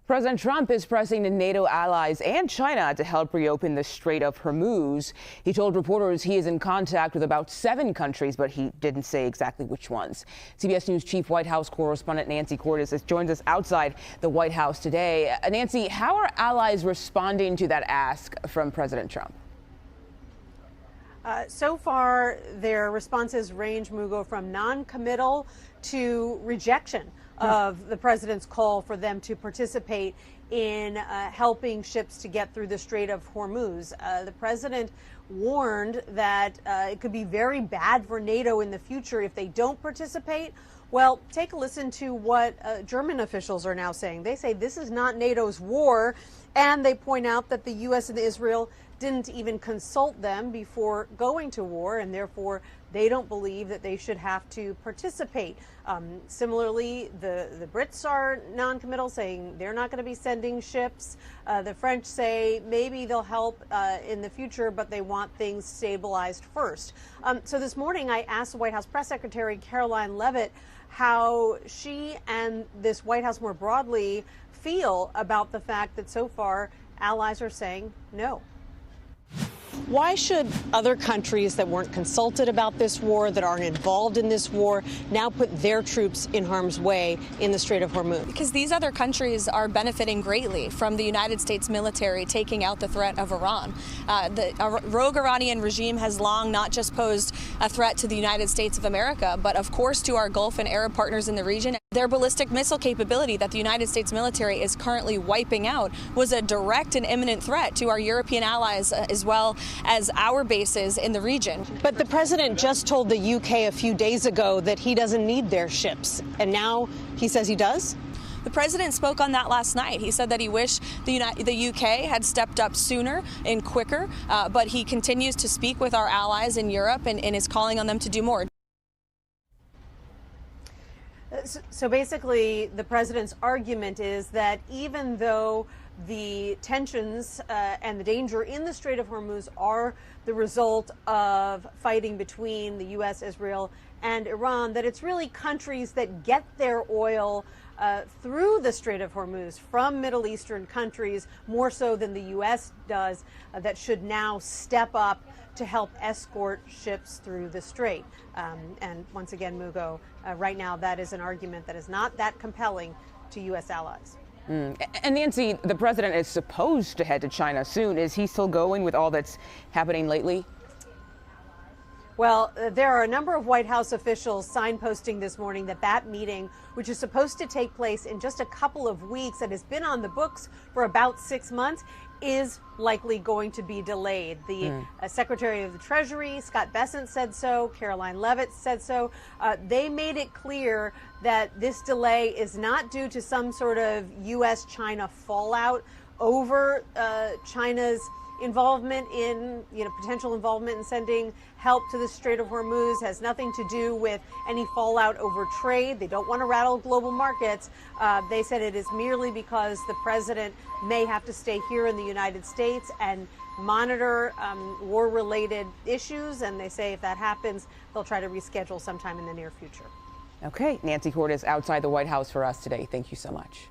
President Trump is pressing the NATO allies and China to help reopen the Strait of Hormuz. He told reporters he is in contact with about 7 countries, but he didn't say exactly which ones. CBS News Chief White House correspondent Nancy Cordes joins us outside the White House today. Nancy, how are allies responding to that ask from President Trump? So far, their responses range, Mugo, from non-committal to rejection of the president's call for them to participate in helping ships to get through the Strait of Hormuz. The president warned that it could be very bad for NATO in the future if they don't participate. Well, take a listen to what German officials are now saying. They say this is not NATO's war, and they point out that the U.S. and Israel didn't even consult them before going to war, and therefore they don't believe that they should have to participate. Similarly, the Brits are non-committal, saying they're not going to be sending ships. The French say maybe they'll help in the future, but they want things stabilized first. So this morning I asked the White House Press Secretary Karoline Leavitt how she and this White House more broadly feel about the fact that so far allies are saying no. Why should other countries that weren't consulted about this war, that aren't involved in this war, now put their troops in harm's way in the Strait of Hormuz? Because these other countries are benefiting greatly from the United States military taking out the threat of Iran. The rogue Iranian regime has long not just posed a threat to the United States of America, but of course to our Gulf and Arab partners in the region. Their ballistic missile capability that the United States military is currently wiping out was a direct and imminent threat to our European allies as well as our bases in the region. But the president just told the UK a few days ago that he doesn't need their ships, and now he says he does? The president spoke on that last night. He said that he wished the UK had stepped up sooner and quicker, but he continues to speak with our allies in Europe and is calling on them to do more. So basically, the president's argument is that even though the tensions and the danger in the Strait of Hormuz are the result of fighting between the U.S., Israel, and Iran, that it's really countries that get their oil through the Strait of Hormuz from Middle Eastern countries, more so than the U.S. does, that should now step up to help escort ships through the strait. And once again, Mugo, right now that is an argument that is not that compelling to U.S. allies. And Nancy, the president is supposed to head to China soon. Is he still going with all that's happening lately? Well, there are a number of White House officials signposting this morning that that meeting, which is supposed to take place in just a couple of weeks and has been on the books for about 6 months, is likely going to be delayed. The Secretary of the Treasury, Scott Bessent, said so. Karoline Leavitt said so. They made it clear that this delay is not due to some sort of U.S.-China fallout over China's involvement in, potential involvement in sending help to the Strait of Hormuz. Has nothing to do with any fallout over trade. They don't want to rattle global markets. They said it is merely because the president may have to stay here in the United States and monitor war-related issues. And they say if that happens, they'll try to reschedule sometime in the near future. Okay, Nancy Cordes outside the White House for us today. Thank you so much.